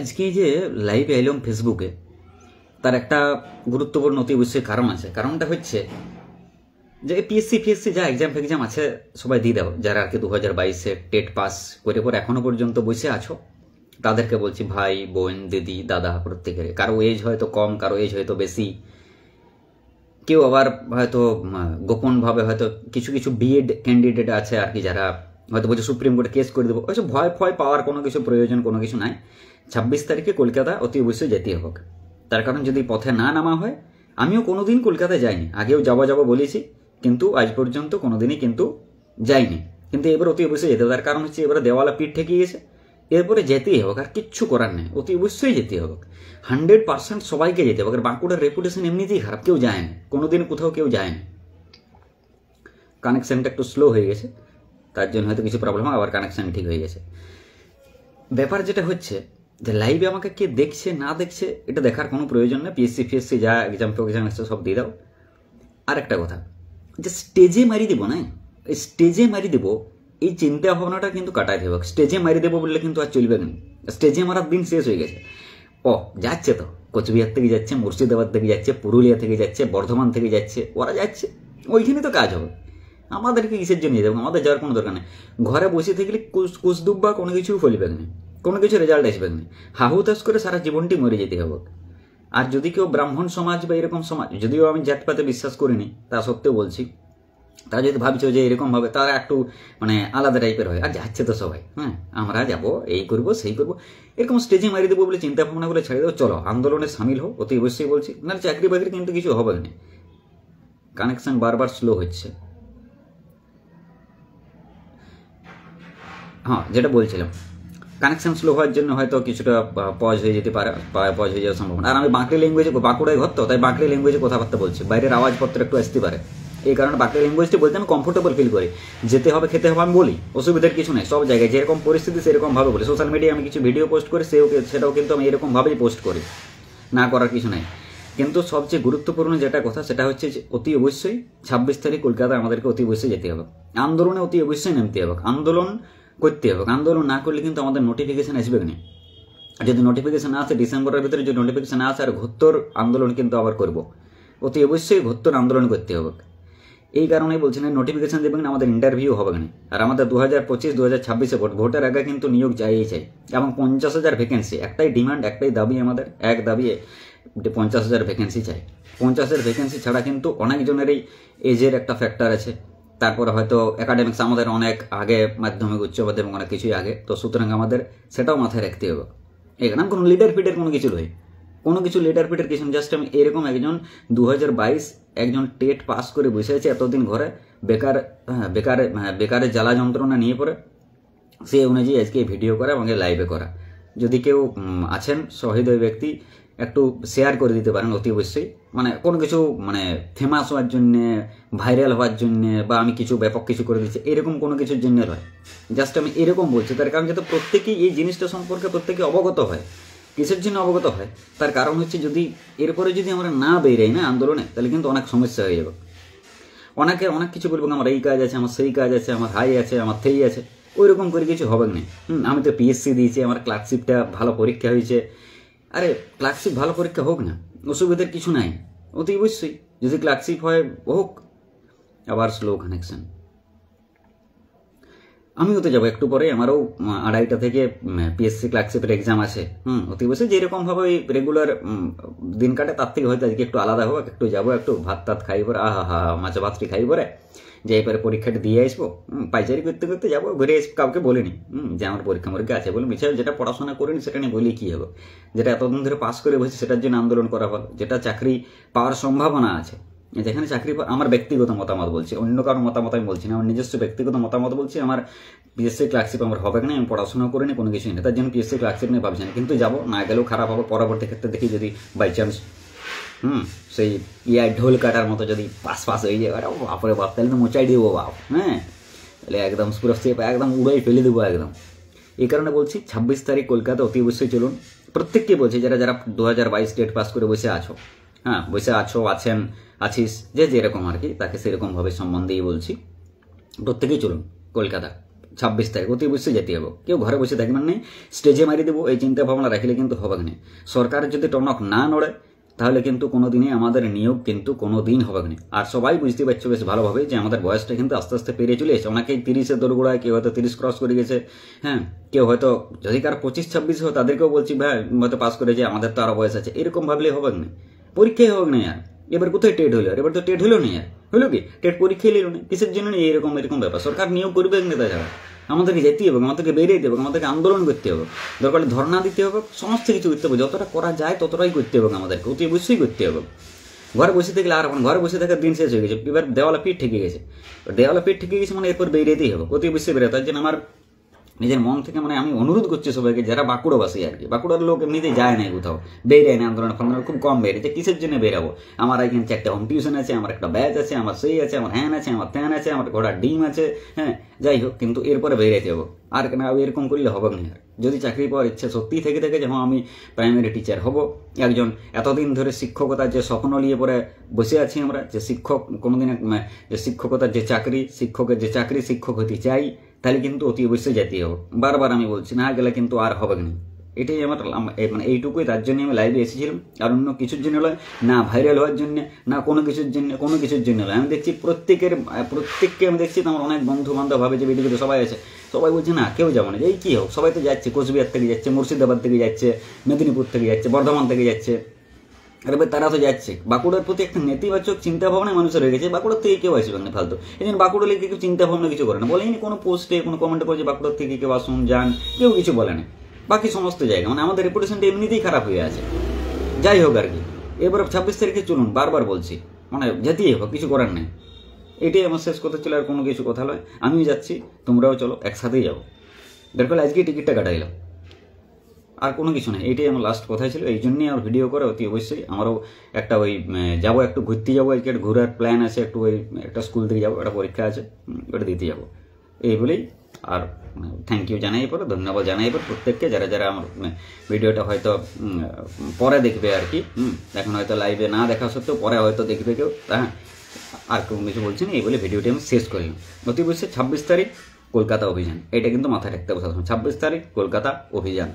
আজকে যে লাইভে এলাম ফেসবুকে, তার একটা গুরুত্বপূর্ণ অতি অবশ্যই কারণ আছে। কারণটা হচ্ছে যে পিএসসি যা এক্সাম আছে সবাই দিয়ে দাও, যারা আর কি 2022-এ টেট পাস করে পর এখনো পর্যন্ত বসে আছো, তাদেরকে বলছি ভাই বোন দিদি দাদা প্রত্যেকের। কারো এজ হয়তো কম, কারো এজ হয়তো বেশি, কেউ আবার হয়তো গোপনভাবে হয়তো কিছু কিছু বিএড ক্যান্ডিডেট আছে আর কি, যারা হয়তো বলছে সুপ্রিম কোর্টে কেস করে দেবো। ওইসব ভয় পাওয়ার কোনো কিছু প্রয়োজন কোনো কিছু নাই। 26 তারিখে কলকাতা অতি অবশ্যই যেতে হবে। তার কারণ যদি পথে না নামা হয়, আমিও কোনোদিন কলকাতায় যাইনি, আগেও যাবো বলেছি, কিন্তু আজ পর্যন্ত কোনোদিনই কিন্তু যাইনি। কিন্তু এবার অতি অবশ্যই যেতে হবে। তার কারণ হচ্ছে এবারে দেওয়ালা পিঠ ঠেকে গেছে, এরপরে যেতেই হবে, আর কিচ্ছু করার নেই, অতি অবশ্যই যেতে হবে। 100% সবাইকে যেতে হবে। বাঁকুড়ার রেপুটেশন এমনিতেই খারাপ, কেউ যায় না, কোনোদিন কোথাও কেউ যায় না। কানেকশনটা একটু স্লো হয়ে গেছে, তার জন্য হয়তো কিছু প্রবলেম, আবার কানেকশন ঠিক হয়ে গেছে। ব্যাপার যেটা হচ্ছে যে লাইভে আমাকে কে দেখছে না দেখছে এটা দেখার কোনো প্রয়োজন নেই। পিএসসি যা এক্সাম আছে সব দিয়ে দাও। আর একটা কথা, যে স্টেজে মারি দেবো না, এই স্টেজে মারি দেবো এই চিন্তা ভাবনাটা কিন্তু কাটাই দেবো। স্টেজে মারি দেবো বললে কিন্তু আর চলবে না। স্টেজে মারার দিন শেষ হয়ে গেছে। যাচ্ছে তো, কোচবিহার থেকে যাচ্ছে, মুর্শিদাবাদ থেকে যাচ্ছে, পুরুলিয়া থেকে যাচ্ছে, বর্ধমান থেকে যাচ্ছে, ওরা যাচ্ছে, ওইখানে তো কাজ হবে। আমাদেরকে কিসের জন্য যেতে হবে? আমাদের যাওয়ার কোনো দরকার নেই। ঘরে বসে থাকলে কুসদুব্বা কোনো কিছু ফলবে না, কোনো কিছু রেজাল্ট আসবে না। হাহুতাশ করে সারা জীবনটি মরে যেতে হবে। আর যদি কেউ ব্রাহ্মণ সমাজ বা এরকম সমাজ, যদিও আমি জাতপাতে বিশ্বাস করিনি, তা সত্ত্বেও বলছি, তারা যদি ভাবছো যে এরকম ভাবে, তারা একটু আলাদা টাইপের হয়। আর যাচ্ছে তো সবাই, আমরা যাবো, এই করবো সেই করবো, এরকম স্টেজে মারি দেবো বলে চিন্তা ভাবনা করে ছেড়ে দেবো। চলো আন্দোলনে সামিল হো, অতি অবশ্যই বলছি। না চাকরি বাকরি কিন্তু কিছু হবে না। কানেকশন বারবার স্লো হচ্ছে। যেটা বলছিলাম, কানেকশন স্লো হওয়ার জন্য হয়তো কিছুটা পজ হয়ে যেতে পারে, পজ হয়ে যাওয়ার সম্ভাবনা। আর আমি বাঁকড়ি ল্যাঙ্গুয়েজে, বাঁকুড়ায় ঘর তো, তাই বাঁকড়ি ল্যাঙ্গুয়েজে কথাবার্তা বলছি, বাইরের আওয়াজপত্র একটু আসতে পারে। এই কারণে বাঁকড়ি ল্যাঙ্গুয়েজটি বলতে আমি কমফোর্টেবল ফিল করি। যেতে হবে খেতে হবে আমি বলি, অসুবিধার কিছু নেই। সব জায়গায় যেরকম পরিস্থিতি সেরকম ভাবে বলি। সোশ্যাল মিডিয়ায় আমি কিছু ভিডিও পোস্ট করি, সেটাও কিন্তু আমি এরকমভাবেই পোস্ট করি, না করার কিছু নাই। কিন্তু সবচেয়ে গুরুত্বপূর্ণ যেটা কথা সেটা হচ্ছে যে অতি অবশ্যই 26 তারিখ কলকাতা আমাদেরকে অতি অবশ্যই যেতে হবে। আন্দোলনে অতি অবশ্যই নামতে হবে, আন্দোলন করতে হবে। আন্দোলন না করলে কিন্তু আমাদের নোটিফিকেশন আসবে না। যদি নোটিফিকেশন আসে ডিসেম্বরের ভিতরে, যদি নোটিফিকেশন আসে, আর ঘোত্তর আন্দোলন কিন্তু আবার করব। অতি অবশ্যই ঘোত্তর আন্দোলন করতে হবে। এই কারণেই বলছি না, নোটিফিকেশন দেবেন না, আমাদের ইন্টারভিউ হবে না। আর আমাদের 2025-2026-এ ভোটের আগে কিন্তু নিয়োগ চাইই চাই, এবং 50,000 ভ্যাকেন্সি। একটাই ডিমান্ড, একটাই দাবি আমাদের, এক দাবি 50,000 ভ্যাকেন্সি চাই। 50,000 ভ্যাকেন্সি ছাড়া কিন্তু অনেকজনেরই এজের একটা ফ্যাক্টর আছে, তারপরে হয়তো একাডেমিক্স আমাদের অনেক আগে, মাধ্যমিক উচ্চ মাধ্যমিক অনেক কিছুই আগে, তো সুতরাং আমাদের সেটাও মাথায় রাখতে হবে। এখানে কোনো লিডার ফিডের কোনো কিছু নয়, কোনো কিছু লিডার ফিডের কিছু। জাস্ট আমি এরকম একজন 2022 একজন টেট পাস করে বসে আছে এতদিন ঘরে, বেকারের জ্বালা যন্ত্রণা নিয়ে পড়ে, সে অনুযায়ী আজকে ভিডিও করা এবং লাইভে করা। যদি কেউ আছেন সহৃদয় ব্যক্তি, একটু শেয়ার করে দিতে পারেন অতি অবশ্যই। কোনো কিছু ফেমাস হওয়ার জন্যে, ভাইরাল হওয়ার জন্যে, বা আমি কিছু ব্যাপক কিছু করে দিচ্ছি, এরকম কোনো কিছুর জন্য নয়। জাস্ট আমি এরকম বলছি, তার কারণ যাতে প্রত্যেকেই এই জিনিসটা সম্পর্কে প্রত্যেকে অবগত হয়। কিসের জন্য অবগত হয়? তার কারণ হচ্ছে যদি এরপরে যদি আমরা না বেরাই না আন্দোলনে, তাহলে কিন্তু অনেক সমস্যা হয়ে যাবে। অনেকে অনেক কিছু বলবো, আমার এই কাজ আছে, আমার সেই কাজ আছে, আমার হাই আছে, আমার থেই আছে, ওই রকম করে কিছু হবে না। আমি তো পিএসসি দিয়েছি, আমার ক্লার্কশিপটা ভালো পরীক্ষা হয়েছে। আরে ক্লার্কশিপ ভালো পরীক্ষা হোক না, অসুবিধার কিছু নাই, অতি অবশ্যই। যদি ক্লার্কশিপ হয় হোক। আবার স্লো কানেকশন। আমিও তো যাবো একটু পরে, আমারও 2:30 থেকে পিএসসি ক্লার্কশিপের এক্সাম আছে। অতি অবশ্যই যেরকম ভাবে ওই রেগুলার দিন কাটে, তার থেকে হয়তো আজকে একটু আলাদা হবে, একটু যাবো, একটু ভাত টাত খাই পরে, মাছ ভাতটি খাই পরে, যে এবারে পরীক্ষাটা দিয়ে আসবো। পাইচারি করতে করতে যাবো, ঘুরে আসবো। কাউকে বলিনি যে আমার পরীক্ষা আছে বলে, মিশাল যেটা পড়াশোনা করিনি সেটা নিয়ে বলি কি হবে। যেটা এতদিন ধরে পাস করে বসে সেটার জন্য আন্দোলন করা ভালো। যেটা চাকরি পাওয়ার সম্ভাবনা আছে, যেখানে চাকরি, আমার ব্যক্তিগত মতামত বলছি, অন্য কারো মতামত আমি বলছি না, আমার নিজস্ব ব্যক্তিগত মতামত বলছি। আমার পিএসসি ক্লার্কশিপ আমার হবে না, আমি পড়াশোনা করিনি, কোনো কিছুই নেই, তার জন্য পিএসসি ক্লার্কশিপ নিয়ে ভাবছি না। কিন্তু যাবো, না গেলেও খারাপ হবে। পরবর্তী ক্ষেত্রে দেখি যদি বাই চান্স সেই ঢোল কাটার মতো যদি পাস হয়ে যায়, বাপরে বাপ, তাহলে তো মোচাই দেবো বাপ। তাহলে একদম পুরো স্টেপ একদম উড়াই ফেলে দেবো একদম। এই কারণে বলছি 26 তারিখ কলকাতা অতি অবশ্যই চলুন। প্রত্যেককে বলছি, যারা 2022 টেট পাস করে বসে আছো, বসে আছেন, আছিস, যে যেরকম আর কি, তাকে সেরকমভাবে সম্বন্ধেই বলছি, প্রত্যেকেই চলুন কলকাতা 26 তারিখ অতি অবশ্যই যেতে হবে। কেউ ঘরে বসে থাকবেন নেই, স্টেজে মারি দেবো এই চিন্তা ভাবনা রাখলে কিন্তু হবে না। সরকার যদি টনক না নড়ে তাহলে কিন্তু কোনোদিনই আমাদের নিয়োগ কিন্তু কোনো দিন হবে না। আর সবাই বুঝতে পারছো বেশ ভালোভাবে যে আমাদের বয়সটা কিন্তু আস্তে আস্তে পেরিয়ে চলে এসেছে। অনেকেই 30-এর দোরগোড়ায়, কেউ হয়তো 30 ক্রস করে গেছে, হ্যাঁ, কেউ হয়তো যদি কার 25-26 হয় তাদেরকেও বলছি ভাই হয়তো পাস করে যে আমাদের তো আরও বয়স আছে, এরকম ভাবলেই হবে না। পরীক্ষাই হোক না আর, এবার কোথায় টেট হলো? এবার তো টেট হলো না আর, হলো কি টেট পরীক্ষাই নিল না, কিসের জন্য নেই? এরকম ব্যাপার। সরকার নিয়োগ করবে না, তাছাড়া আমাদেরকে যেতে হবে, আমাদেরকে বেরিয়ে দেবে, আমাদেরকে আন্দোলন করতে হবে, দরকার ধর্ণা দিতে হবে, সমস্ত কিছু করতে হবে, যতটা করা যায় ততটাই করতে হবে, আমাদেরকে অতি অবশ্যই করতে হবে। ঘরে বসে থাকলে আর ঘরে বসে থাকার দিন শেষ হয়ে গেছে, এবার দেওয়ালে পিঠ ঠেকে গেছে, দেওয়ালে পিঠ ঠেকে গেছে মানে এরপর বেরিয়েতেই হবে, অতি অবশ্যই বেরোতে। তার জন্য আমার নিজের মন থেকে মানে আমি অনুরোধ করছি সবাইকে, যারা বাঁকুড়াবাসী আর কি, বাঁকুড়ার লোক এমনিতেই যায় না কোথাও, বেরিয়ে না আন্দোলন ফান্দোলন খুব কম বেরিয়েছে, কিসের জন্য বেরাবো? আমার এখানে 4টা হোম টিউশন আছে, আমার একটা ব্যাচ আছে, আমার সেই আছে, আমার হ্যান আছে, আমার ত্যান আছে, আমার ঘোড়ার ডিম আছে, হ্যাঁ, যাই হোক, কিন্তু এরপরে বেরিয়ে যাবো। আর কেন এরকম করলে হবে না। যদি চাকরি পাওয়ার ইচ্ছা সত্যিই থেকে থাকে যে হ্যাঁ আমি প্রাইমারি টিচার হব একজন, এতদিন ধরে শিক্ষকতার যে স্বপ্ন নিয়ে পরে বসে আছি আমরা, যে শিক্ষক কোনোদিন যে শিক্ষকতার যে চাকরি, শিক্ষকের যে চাকরি, শিক্ষক হতে চাই, তাহলে কিন্তু অতি অবশ্যই যেতে হবে। বারবার আমি বলছি, না গেলে কিন্তু আর হবে না। এটাই আমার মানে এইটুকুই, তার জন্য আমি লাইভে এসেছিলাম। আর অন্য কিছুর জন্য নয়, না ভাইরাল হওয়ার জন্য, না কোনো কিছুর জন্য নয়। আমি দেখছি প্রত্যেককে আমি দেখছি, আমার অনেক বন্ধু বান্ধব ভাবে যে ভিডিওতে সবাই আছে, সবাই বলছে না কেউ যাবো না, এই কী হোক, সবাই তো যাচ্ছে, কোচবিহার থেকে যাচ্ছে, মুর্শিদাবাদ থেকে যাচ্ছে, মেদিনীপুর থেকে যাচ্ছে, বর্ধমান থেকে যাচ্ছে, আর এবার তারা তো যাচ্ছে। বাঁকুড়ার প্রতি একটা নেতিবাচক চিন্তা ভাবনা মানুষের হয়ে গেছে, বাঁকুড়ার থেকে কেউ আসবে না ফালতু। এই জন্য বাঁকুড়া লিখে কেউ চিন্তা ভাবনা কিছু করে না, বলেনি কোনো পোস্টে কোনো কমেন্টে করে যে বাঁকুড়ার থেকে কেউ আসুন যান, কেউ কিছু বলে না। বাকি সমস্ত জায়গা মানে আমাদের রেপুটেশনটা এমনিতেই খারাপ হয়ে আছে। যাই হোক আর কি, এবার 26 তারিখে চলুন, বারবার বলছি, মানে যেতেই হোক, কিছু করার নেই। এটাই আমার শেষ কথা ছিল, আর কোনো কিছু কথা নয়। আমিও যাচ্ছি, তোমরাও চলো, একসাথেই যাবো। দরকার আজকেই টিকিটটা কাটাইলাম, আর কোনো কিছু নেই। এইটাই আমার লাস্ট কথাই ছিল, এই জন্যই আমার ভিডিও করে অতি অবশ্যই। আমারও একটা ওই যাবো, একটু ঘুরতে যাবো, আজকে ঘোরার প্ল্যান আছে, একটু ওই একটা স্কুল থেকে যাবো, একটা পরীক্ষা আছে, ওটা দিতে যাবো, এই বলেই। আর থ্যাংক ইউ জানাই পরে, ধন্যবাদ জানাই পরে প্রত্যেককে, যারা যারা আমার ভিডিওটা হয়তো পরে দেখবে আর কি, এখন হয়তো লাইভে না দেখা সত্ত্বেও পরে হয়তো দেখবে কেউ, হ্যাঁ। আর কোনো কিছু বলছি না, এই বলে ভিডিওটি আমি শেষ করলাম। অতি অবশ্যই 26 তারিখ কলকাতা অভিযান, এটা কিন্তু মাথায় রাখতে হবে সবসময়, 26 তারিখ কলকাতা অভিযান।